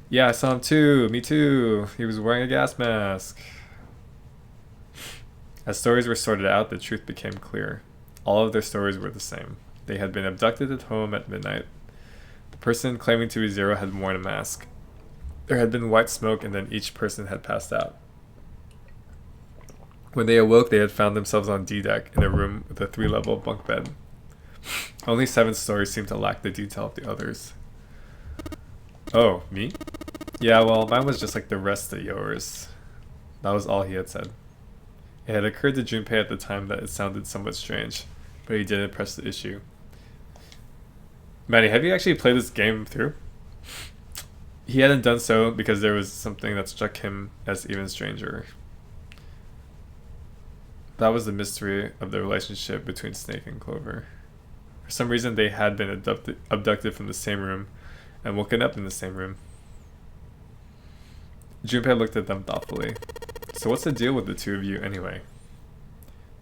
Yeah, I saw him too. Me too. He was wearing a gas mask. As stories were sorted out, the truth became clear. All of their stories were the same. They had been abducted at home at midnight. The person claiming to be Zero had worn a mask. There had been white smoke, and then each person had passed out. When they awoke, they had found themselves on D-deck in a room with a 3-level bunk bed. Only Seven's story seemed to lack the detail of the others. Oh, me? Yeah, well, mine was just like the rest of yours. That was all he had said. It had occurred to Junpei at the time that it sounded somewhat strange, but he didn't press the issue. Manny, have you actually played this game through? He hadn't done so because there was something that struck him as even stranger. That was the mystery of the relationship between Snake and Clover. For some reason, they had been abducted from the same room and woken up in the same room. Junpei looked at them thoughtfully. So what's the deal with the two of you anyway?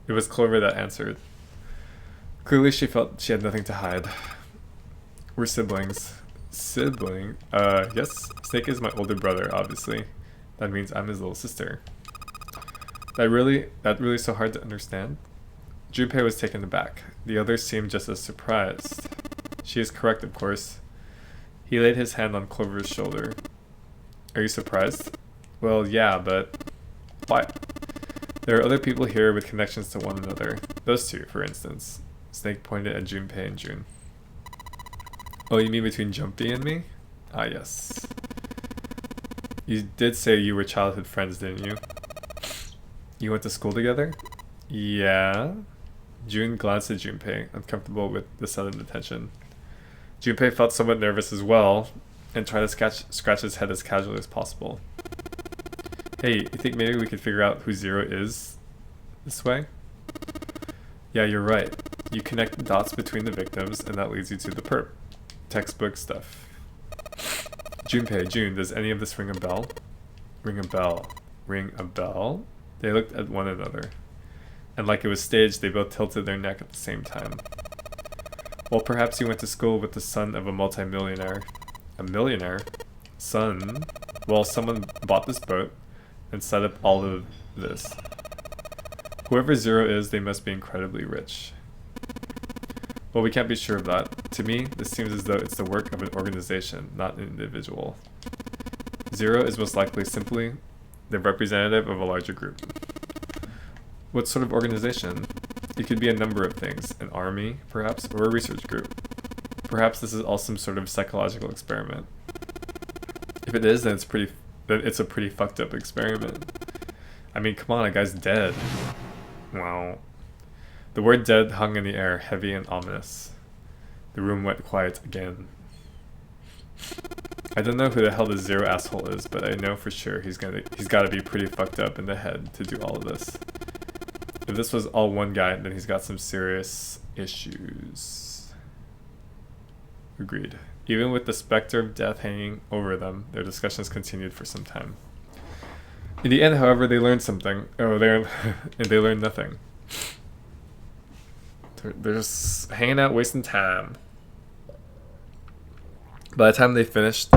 It was Clover that answered. Clearly she felt she had nothing to hide. We're siblings. Sibling? Yes. Snake is my older brother, obviously. That means I'm his little sister. That really so hard to understand? Junpei was taken aback. The others seemed just as surprised. She is correct, of course. He laid his hand on Clover's shoulder. Are you surprised? Well, yeah, but... why? There are other people here with connections to one another. Those two, for instance. Snake pointed at Junpei and Jun. Oh, you mean between Jumpy and me? Ah, yes. You did say you were childhood friends, didn't you? You went to school together? Yeah. Jun glanced at Junpei, uncomfortable with the sudden attention. Junpei felt somewhat nervous as well, and tried to scratch his head as casually as possible. Hey, you think maybe we could figure out who Zero is this way? Yeah, you're right. You connect dots between the victims, and that leads you to the perp. Textbook stuff. Junpei, June, does any of this ring a bell? Ring a bell. Ring a bell? They looked at one another. And like it was staged, they both tilted their neck at the same time. Well, perhaps you went to school with the son of a multimillionaire. A millionaire? Son? Well, someone bought this boat and set up all of this. Whoever Zero is, they must be incredibly rich. Well, we can't be sure of that. To me, this seems as though it's the work of an organization, not an individual. Zero is most likely simply the representative of a larger group. What sort of organization? It could be a number of things. An army, perhaps, or a research group. Perhaps this is all some sort of psychological experiment. If it is, then it's a pretty fucked up experiment. I mean, come on, a guy's dead. Wow. The word dead hung in the air, heavy and ominous. The room went quiet again. I don't know who the hell this Zero asshole is, but I know for sure he's gotta be pretty fucked up in the head to do all of this. If this was all one guy, then he's got some serious issues. Agreed. Even with the specter of death hanging over them, their discussions continued for some time. In the end, however, they learned something. Oh, they learned nothing. They're just hanging out, wasting time. By the time they finished,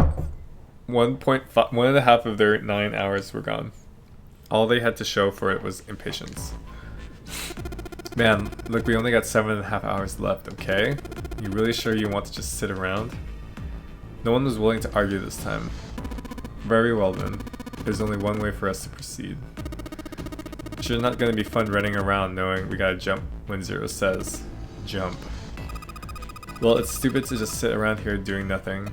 1.5 of their 9 hours were gone. All they had to show for it was impatience. Man, look, we only got 7.5 hours left, okay? You really sure you want to just sit around? No one was willing to argue this time. Very well then. There's only one way for us to proceed. Sure not gonna be fun running around knowing we gotta jump when Zero says, jump. Well, it's stupid to just sit around here doing nothing.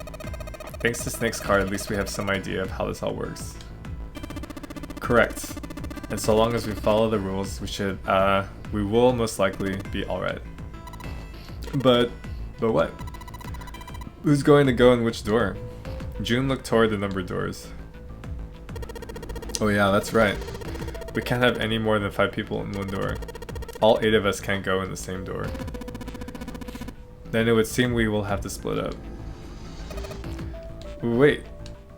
Thanks to Snake's card, at least we have some idea of how this all works. Correct. And so long as we follow the rules, we will most likely be alright. But what? Who's going to go in which door? June looked toward the numbered doors. Oh yeah, that's right. We can't have any more than 5 people in one door. All 8 of us can't go in the same door. Then it would seem we will have to split up. Wait.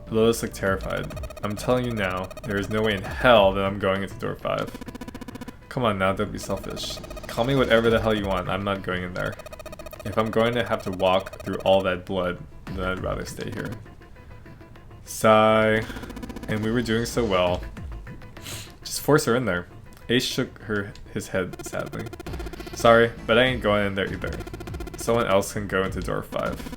Lotus looked terrified. I'm telling you now, there is no way in hell that I'm going into door 5. Come on now, don't be selfish. Call me whatever the hell you want, I'm not going in there. If I'm going to have to walk through all that blood, then I'd rather stay here. Sigh. And we were doing so well. Just force her in there. Ace shook his head sadly. Sorry, but I ain't going in there either. Someone else can go into door 5.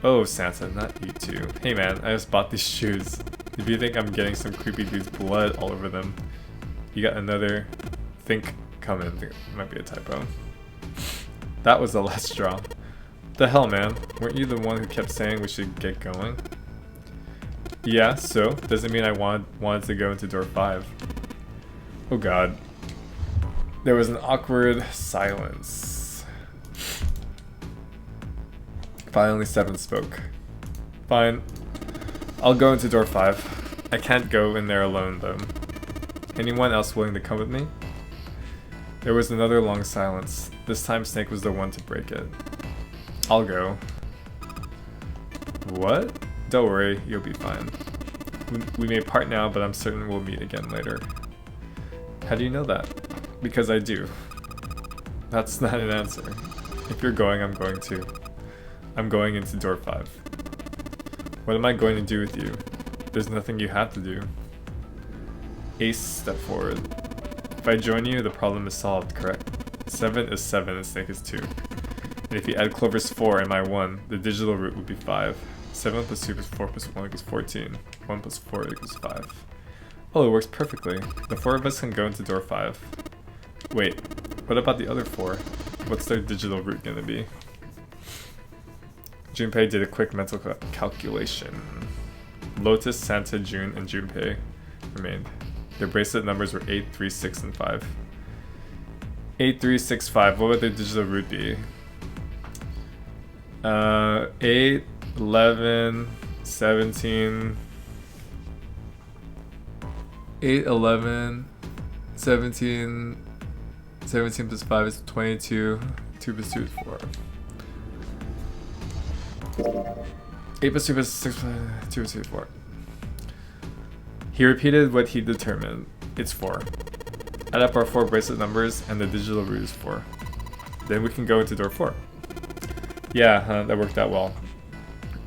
Oh, Santa, not you two. Hey man, I just bought these shoes. If you think I'm getting some creepy dude's blood all over them, you got another think coming. It might be a typo. That was the last straw. The hell, man? Weren't you the one who kept saying we should get going? Yeah, so? Doesn't mean I wanted to go into door 5. Oh god. There was an awkward silence. Finally, Seven spoke. Fine. I'll go into door 5. I can't go in there alone, though. Anyone else willing to come with me? There was another long silence. This time Snake was the one to break it. I'll go. What? Don't worry, you'll be fine. We may part now, but I'm certain we'll meet again later. How do you know that? Because I do. That's not an answer. If you're going, I'm going too. I'm going into door 5. What am I going to do with you? There's nothing you have to do. Ace stepped forward. If I join you, the problem is solved, correct? 7 is 7 and Snake is 2. And if you add Clover's 4 and my 1, the digital root would be 5. 7 plus 2 plus 4 plus 1 equals 14. 1 plus 4 equals 5. Oh, it works perfectly. The 4 of us can go into door 5. Wait, what about the other 4? What's their digital root gonna be? Junpei did a quick mental calculation. Lotus, Santa, June, and Junpei remained. Their bracelet numbers were 8, 3, 6, and 5. 8, 3, 6, 5. What would their digital root be? 8, 11, 17... 8, 11, 17... 17 plus 5 is 22. 2 plus 2 is 4. 8 plus 2 plus 6 plus 2 plus 2 is 4. He repeated what he determined. It's 4. Add up our 4 bracelet numbers and the digital root is 4. Then we can go into door 4. Yeah, that worked out well.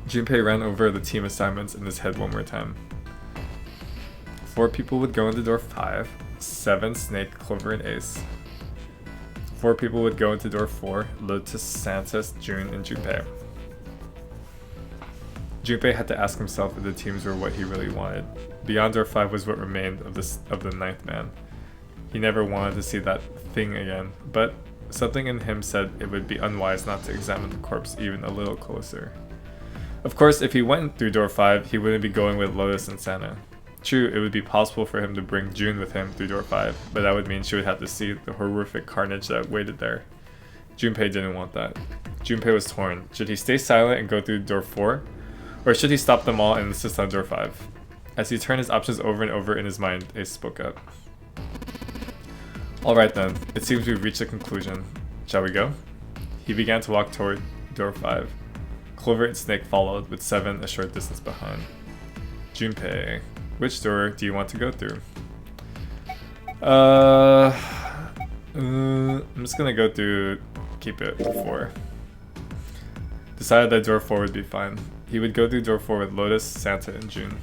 Junpei ran over the team assignments in his head one more time. 4 people would go into door 5. 7, Snake, Clover, and Ace. 4 people would go into door 4. Lotus, Santos, June, and Junpei. Junpei had to ask himself if the teams were what he really wanted. Beyond door 5 was what remained of the 9th man. He never wanted to see that thing again, but something in him said it would be unwise not to examine the corpse even a little closer. Of course, if he went through door 5, he wouldn't be going with Lotus and Santa. True, it would be possible for him to bring June with him through door 5, but that would mean she would have to see the horrific carnage that waited there. Junpei didn't want that. Junpei was torn. Should he stay silent and go through door 4? Or should he stop them all and insist on door 5? As he turned his options over and over in his mind, Ace spoke up. Alright then, it seems we've reached a conclusion. Shall we go? He began to walk toward door 5. Clover and Snake followed, with 7 a short distance behind. Junpei, which door do you want to go through? I'm just gonna go through, keep it 4. Decided that door 4 would be fine. He would go through door 4 with Lotus, Santa, and June.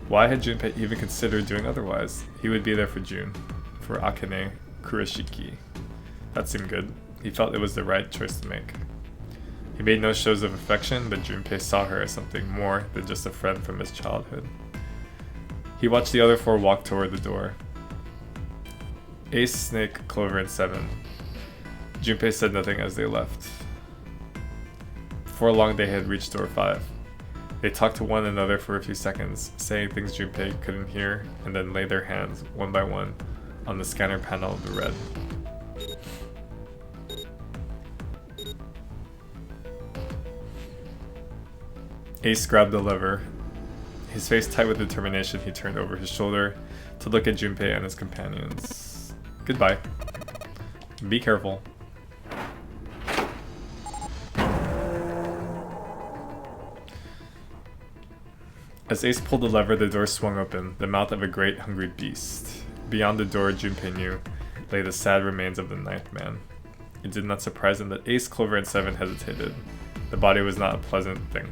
Why had Junpei even considered doing otherwise? He would be there for June, for Akane Kurashiki. That seemed good. He felt it was the right choice to make. He made no shows of affection, but Junpei saw her as something more than just a friend from his childhood. He watched the other 4 walk toward the door. Ace, Snake, Clover, and 7. Junpei said nothing as they left. Before long they had reached door 5. They talked to one another for a few seconds, saying things Junpei couldn't hear, and then laid their hands, one by one, on the scanner panel of the red. Ace grabbed the lever. His face tight with determination, he turned over his shoulder to look at Junpei and his companions. Goodbye. Be careful. As Ace pulled the lever, the door swung open, the mouth of a great hungry beast. Beyond the door, Junpei knew, lay the sad remains of the 9th man. It did not surprise him that Ace, Clover, and 7 hesitated. The body was not a pleasant thing.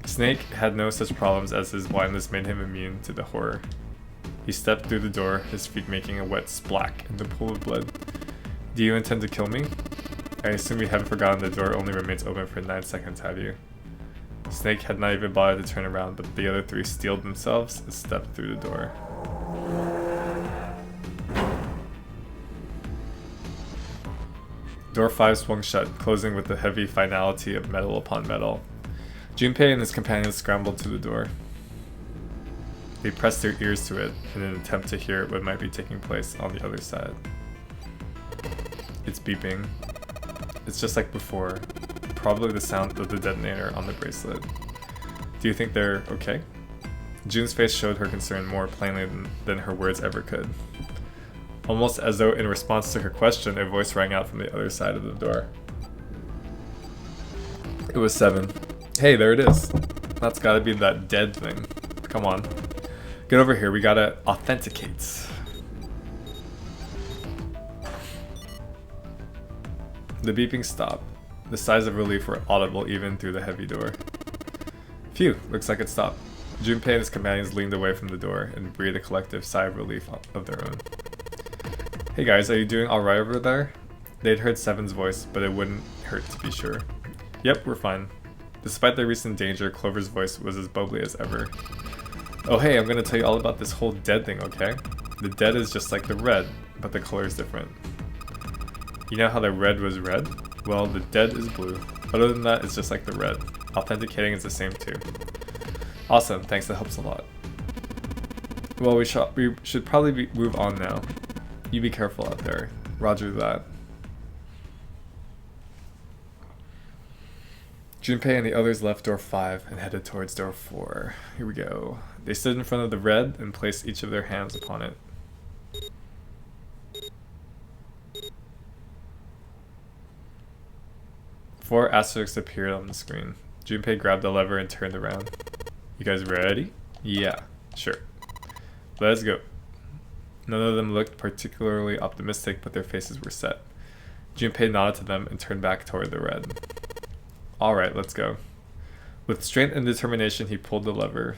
Snake had no such problems as his blindness made him immune to the horror. He stepped through the door, his feet making a wet splack in the pool of blood. Do you intend to kill me? I assume you haven't forgotten the door only remains open for 9 seconds, have you? Snake had not even bothered to turn around, but the other 3 steeled themselves and stepped through the door. Door 5 swung shut, closing with the heavy finality of metal upon metal. Junpei and his companions scrambled to the door. They pressed their ears to it in an attempt to hear what might be taking place on the other side. It's beeping. It's just like before. Probably the sound of the detonator on the bracelet. Do you think they're okay? June's face showed her concern more plainly than her words ever could. Almost as though in response to her question, a voice rang out from the other side of the door. It was 7. Hey, there it is. That's gotta be that dead thing. Come on. Get over here, we gotta authenticate. The beeping stopped. The sighs of relief were audible even through the heavy door. Phew, looks like it stopped. Junpei and his companions leaned away from the door and breathed a collective sigh of relief of their own. Hey guys, are you doing alright over there? They'd heard Seven's voice, but it wouldn't hurt to be sure. Yep, we're fine. Despite the recent danger, Clover's voice was as bubbly as ever. Oh hey, I'm gonna tell you all about this whole dead thing, okay? The dead is just like the red, but the color is different. You know how the red was red? Well, the dead is blue. Other than that, it's just like the red. Authenticating is the same too. Awesome, thanks, that helps a lot. Well, we should probably move on now. You be careful out there. Roger that. Junpei and the others left door 5 and headed towards door 4. Here we go. They stood in front of the red and placed each of their hands upon it. 4 asterisks appeared on the screen. Junpei grabbed the lever and turned around. You guys ready? Yeah, sure. Let's go. None of them looked particularly optimistic, but their faces were set. Junpei nodded to them and turned back toward the red. Alright, let's go. With strength and determination, he pulled the lever.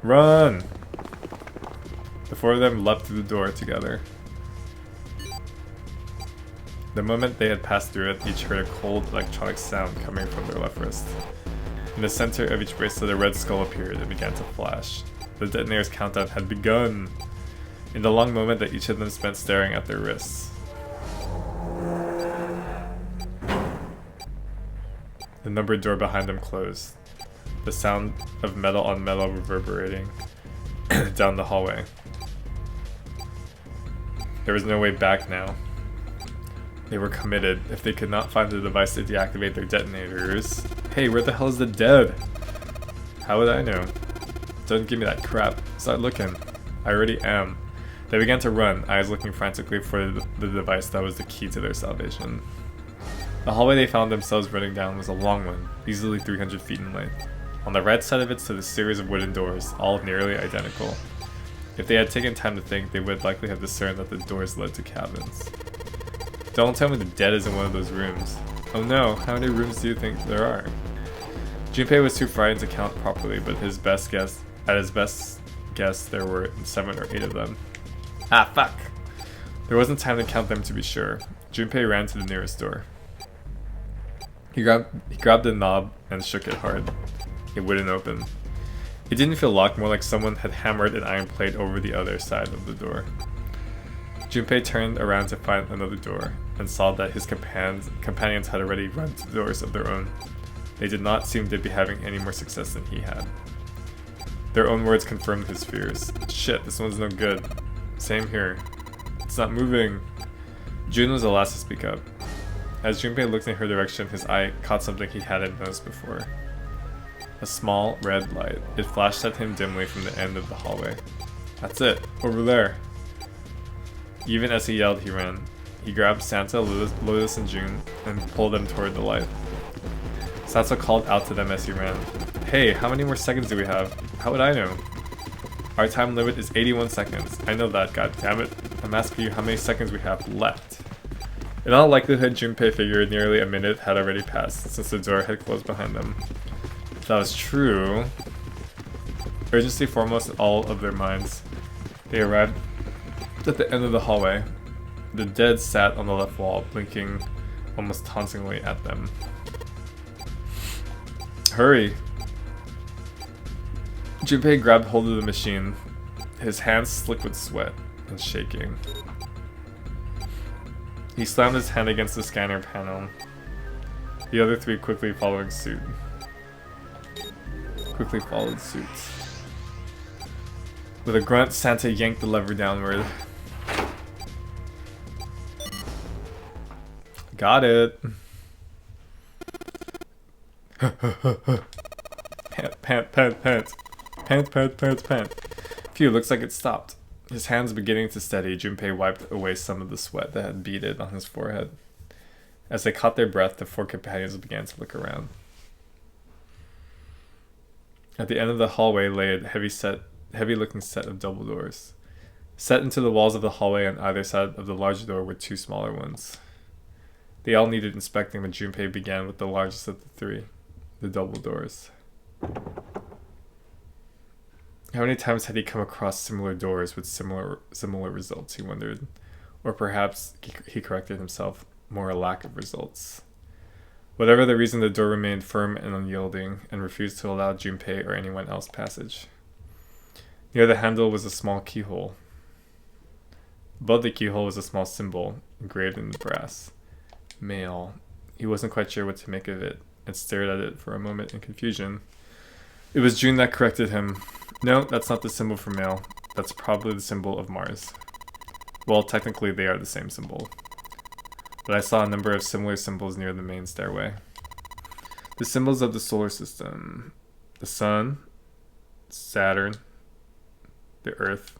Run! The 4 of them leapt through the door together. The moment they had passed through it, each heard a cold electronic sound coming from their left wrist. In the center of each bracelet, a red skull appeared and began to flash. The detonator's countdown had begun! In the long moment that each of them spent staring at their wrists. The numbered door behind them closed. The sound of metal on metal reverberating down the hallway. There was no way back now. They were committed. If they could not find the device to deactivate their detonators... Hey, where the hell is the dead? How would I know? Don't give me that crap. Start looking. I already am. They began to run, eyes looking frantically for the device that was the key to their salvation. The hallway they found themselves running down was a long one, easily 300 feet in length. On the right side of it stood a series of wooden doors, all nearly identical. If they had taken time to think, they would likely have discerned that the doors led to cabins. Don't tell me the dead is in one of those rooms. Oh no, how many rooms do you think there are? Junpei was too frightened to count properly, but at his best guess, there were 7 or 8 of them. Ah, fuck! There wasn't time to count them to be sure. Junpei ran to the nearest door. He grabbed the knob and shook it hard. It wouldn't open. It didn't feel locked, more like someone had hammered an iron plate over the other side of the door. Junpei turned around to find another door, and saw that his companions had already run to doors of their own. They did not seem to be having any more success than he had. Their own words confirmed his fears. Shit, this one's no good. Same here. It's not moving. Jun was the last to speak up. As Junpei looked in her direction, his eye caught something he hadn't noticed before. A small, red light. It flashed at him dimly from the end of the hallway. That's it, over there. Even as he yelled, he ran. He grabbed Santa, Lotus, and June, and pulled them toward the light. Santa called out to them as he ran. Hey, how many more seconds do we have? How would I know? Our time limit is 81 seconds. I know that, goddammit. I'm asking you how many seconds we have left. In all likelihood, Junpei figured nearly a minute had already passed, since the door had closed behind them. If that was true... Urgency foremost in all of their minds. They arrived at the end of the hallway. The dead sat on the left wall, blinking almost tauntingly at them. Hurry! Junpei grabbed hold of the machine, his hands slick with sweat and shaking. He slammed his hand against the scanner panel, the other 3 quickly following suit. With a grunt, Santa yanked the lever downward. Got it! Pant. Phew, looks like it stopped. His hands beginning to steady, Junpei wiped away some of the sweat that had beaded on his forehead. As they caught their breath, the 4 companions began to look around. At the end of the hallway lay a heavy-looking set of double doors. Set into the walls of the hallway on either side of the larger door were 2 smaller ones. They all needed inspecting, but Junpei began with the largest of the 3, the double doors. How many times had he come across similar doors with similar results, he wondered. Or perhaps, he corrected himself, more a lack of results. Whatever the reason, the door remained firm and unyielding, and refused to allow Junpei or anyone else passage. Near the handle was a small keyhole. Above the keyhole was a small symbol, engraved in the brass. Mail. He wasn't quite sure what to make of it, and stared at it for a moment in confusion. It was June that corrected him. No, that's not the symbol for mail. That's probably the symbol of Mars. Well, technically they are the same symbol. But I saw a number of similar symbols near the main stairway. The symbols of the solar system. The Sun, Saturn, the Earth.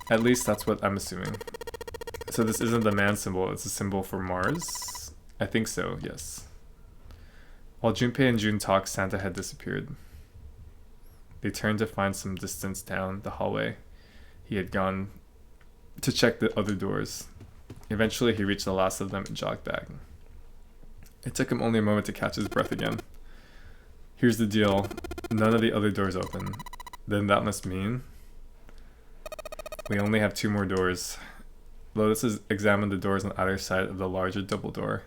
At least that's what I'm assuming. So this isn't the man symbol, it's a symbol for Mars? I think so, yes. While Junpei and June talked, Santa had disappeared. They turned to find some distance down the hallway. He had gone to check the other doors. Eventually he reached the last of them and jogged back. It took him only a moment to catch his breath again. Here's the deal. None of the other doors open. Then that must mean we only have 2 more doors. Lotus has examined the doors on either side of the larger double door.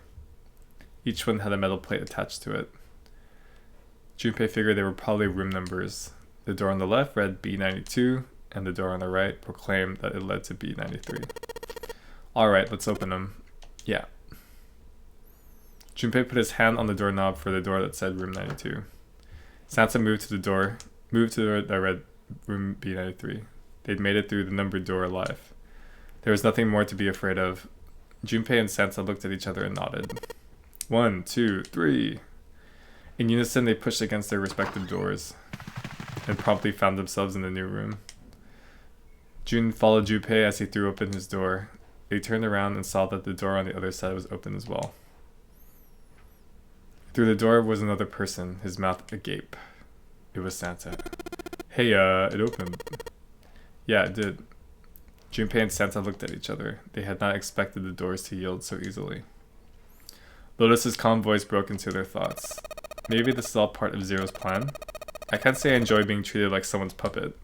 Each one had a metal plate attached to it. Junpei figured they were probably room numbers. The door on the left read B92, and the door on the right proclaimed that it led to B93. Alright, let's open them. Yeah. Junpei put his hand on the doorknob for the door that said room 92. Santa moved to the door that read room B93. They'd made it through the numbered door alive. There was nothing more to be afraid of. Junpei and Santa looked at each other and nodded. 1, 2, 3. In unison, they pushed against their respective doors and promptly found themselves in the new room. June followed Junpei as he threw open his door. They turned around and saw that the door on the other side was open as well. Through the door was another person, his mouth agape. It was Santa. Hey, it opened. Yeah, it did. Junpei and Santa looked at each other. They had not expected the doors to yield so easily. Lotus's calm voice broke into their thoughts. Maybe this is all part of Zero's plan? I can't say I enjoy being treated like someone's puppet.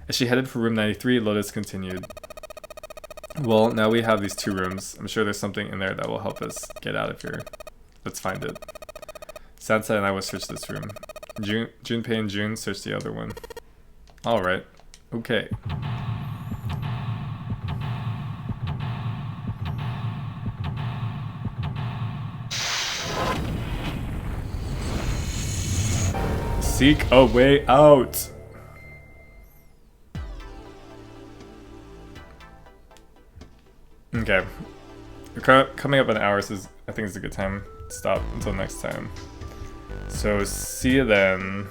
As she headed for room 93, Lotus continued. Well, now we have these 2 rooms. I'm sure there's something in there that will help us get out of here. Let's find it. Santa and I will search this room. Junpei and June search the other one. Alright. Okay. Seek a way out. Okay. We're coming up an hour, so I think it's a good time to stop until next time. So see you then.